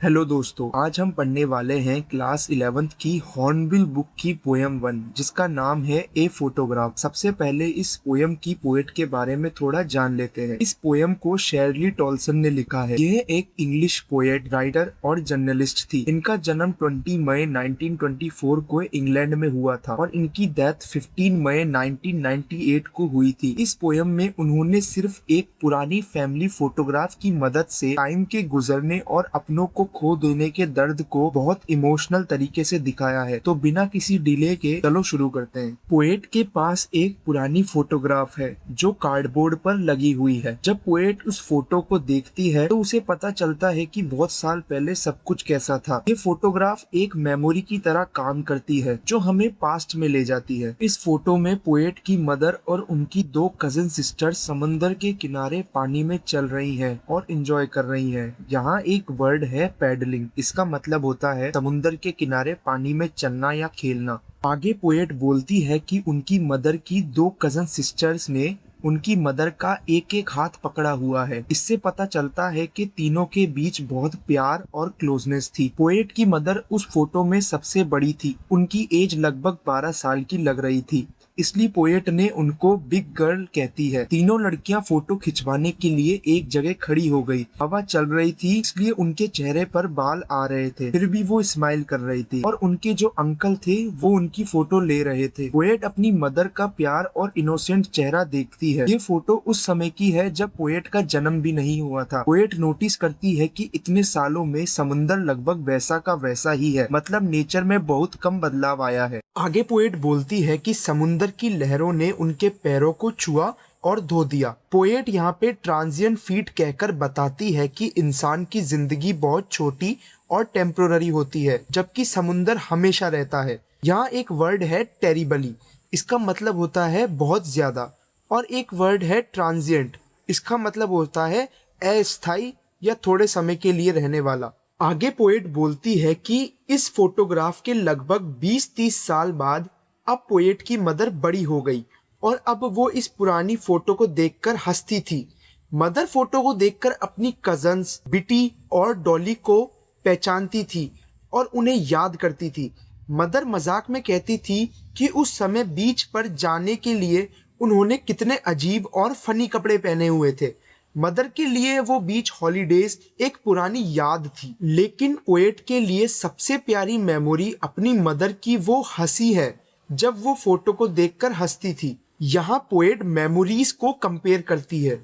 Hello दोस्तों, आज हम पढ़ने वाले हैं क्लास 11th की हॉर्नबिल बुक की पोयम 1 जिसका नाम है ए फोटोग्राफ। सबसे पहले इस पोयम की पोएट के बारे में थोड़ा जान लेते हैं। इस पोयम को शेरली टॉलसन ने लिखा है। यह एक इंग्लिश पोएट, राइटर और जर्नलिस्ट थी। इनका जन्म 20 मई 1924 को इंग्लैंड में हुआ था और इनकी डेथ 15 मई 1998 को हुई थी। इस पोयम में उन्होंने सिर्फ एक पुरानी फैमिली फोटोग्राफ की मदद से टाइम के गुजरने और अपनों को खो देने के दर्द को बहुत इमोशनल तरीके से दिखाया है। तो बिना किसी डिले के चलो शुरू करते हैं। पोएट के पास एक पुरानी फोटोग्राफ है जो कार्डबोर्ड पर लगी हुई है। जब पोएट उस फोटो को देखती है तो उसे पता चलता है कि बहुत साल पहले सब कुछ कैसा था। ये फोटोग्राफ एक मेमोरी की तरह काम करती है जो हमें पास्ट में ले जाती है। इस फोटो में पोएट की मदर और उनकी दो कजिन सिस्टर समंदर के किनारे पानी में चल रही हैं और एंजॉय कर रही हैं। यहाँ एक वर्ड है पैडलिंग। इसका मतलब होता है समुद्र के किनारे पानी में चलना या खेलना। आगे पोएट बोलती है कि उनकी मदर की दो कजन सिस्टर्स ने उनकी मदर का एक एक हाथ पकड़ा हुआ है। इससे पता चलता है कि तीनों के बीच बहुत प्यार और क्लोजनेस थी। पोएट की मदर उस फोटो में सबसे बड़ी थी। उनकी एज लगभग 12 साल की लग रही थी, इसलिए पोएट ने उनको बिग गर्ल कहती है। तीनों लड़कियां फोटो खिंचवाने के लिए एक जगह खड़ी हो गई। हवा चल रही थी इसलिए उनके चेहरे पर बाल आ रहे थे, फिर भी वो स्माइल कर रही थी और उनके जो अंकल थे वो उनकी फोटो ले रहे थे। पोएट अपनी मदर का प्यार और इनोसेंट चेहरा देखती है। ये फोटो उस समय की है जब पोएट का जन्म भी नहीं हुआ था। पोएट नोटिस करती है कि इतने सालों में समुंदर लगभग वैसा का वैसा ही है, मतलब नेचर में बहुत कम बदलाव आया है। आगे पोएट बोलती है कि समुंदर की लहरों ने उनके पैरों को छुआ और धो दिया। पोएट यहाँ पे ट्रांजिएंट फीट कहकर बताती है कि इंसान की जिंदगी बहुत छोटी और टेम्पोररी होती है जबकि समुंदर हमेशा रहता है। यहाँ एक वर्ड है टेरिबली, इसका मतलब होता है बहुत ज्यादा, और एक वर्ड है ट्रांजिएंट, इसका मतलब होता है अस्थायी या थोड़े समय के लिए रहने वाला। आगे पोएट बोलती है कि इस फोटोग्राफ के लगभग 20-30 साल बाद अब पोएट की मदर बड़ी हो गई और अब वो इस पुरानी फोटो को देखकर हंसती थी। मदर फोटो को देखकर अपनी कजन्स बिटी और डॉली को पहचानती थी और उन्हें याद करती थी। मदर मजाक में कहती थी कि उस समय बीच पर जाने के लिए उन्होंने कितने अजीब और फनी कपड़े पहने हुए थे। मदर के लिए वो बीच हॉलीडेज एक पुरानी याद थी, लेकिन पोएट के लिए सबसे प्यारी मेमोरी अपनी मदर की वो हंसी है जब वो फोटो को देखकर हंसती थी। यहाँ पोएट मेमोरीज को कंपेयर करती है।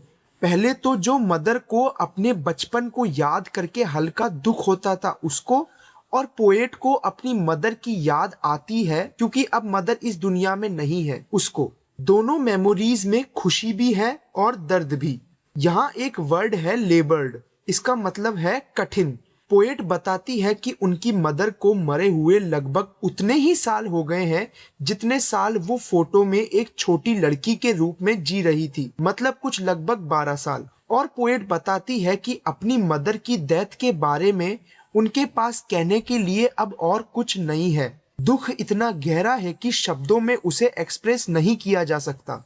पहले तो जो मदर को अपने बचपन को याद करके हल्का दुख होता था उसको, और पोएट को अपनी मदर की याद आती है क्योंकि अब मदर इस दुनिया में नहीं है उसको। दोनों मेमोरीज में खुशी भी है और दर्द भी। यहाँ एक वर्ड है लेबर्ड, इसका मतलब है कठिन। पोएट बताती है कि उनकी मदर को मरे हुए लगभग उतने ही साल हो गए हैं जितने साल वो फोटो में एक छोटी लड़की के रूप में जी रही थी, मतलब कुछ लगभग 12 साल। और पोएट बताती है कि अपनी मदर की डेथ के बारे में उनके पास कहने के लिए अब और कुछ नहीं है। दुख इतना गहरा है कि शब्दों में उसे एक्सप्रेस नहीं किया जा सकता।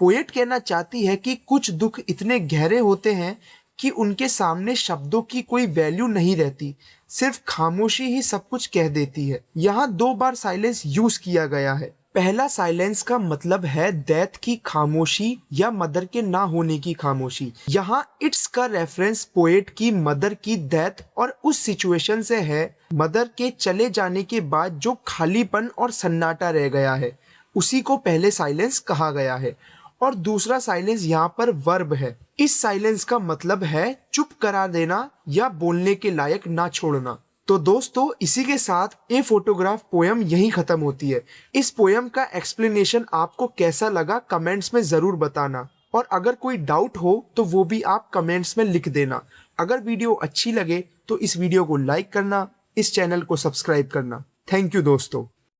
पोएट कहना चाहती है कि कुछ दुख इतने गहरे होते हैं कि उनके सामने शब्दों की कोई वैल्यू नहीं रहती, सिर्फ खामोशी ही सब कुछ कह देती है। यहाँ 2 बार साइलेंस यूज किया गया है। पहला साइलेंस का मतलब है डेथ की खामोशी या मदर के ना होने की खामोशी। यहाँ इट्स का रेफरेंस पोएट की मदर की डेथ और उस सिचुएशन से है, मदर के चले जाने के बाद जो खालीपन और सन्नाटा रह गया है उसी को पहले साइलेंस कहा गया है। और दूसरा साइलेंस यहाँ पर वर्ब है। इस साइलेंस का मतलब है चुप करा देना या बोलने के लायक ना छोड़ना। तो दोस्तों, इसी के साथ ए फोटोग्राफ पोयम यहीं खत्म होती है। इस पोयम का एक्सप्लेनेशन आपको कैसा लगा कमेंट्स में जरूर बताना, और अगर कोई डाउट हो तो वो भी आप कमेंट्स में लिख देना। अगर वीडियो अच्छी लगे तो इस वीडियो को लाइक करना, इस चैनल को सब्सक्राइब करना। थैंक यू दोस्तों।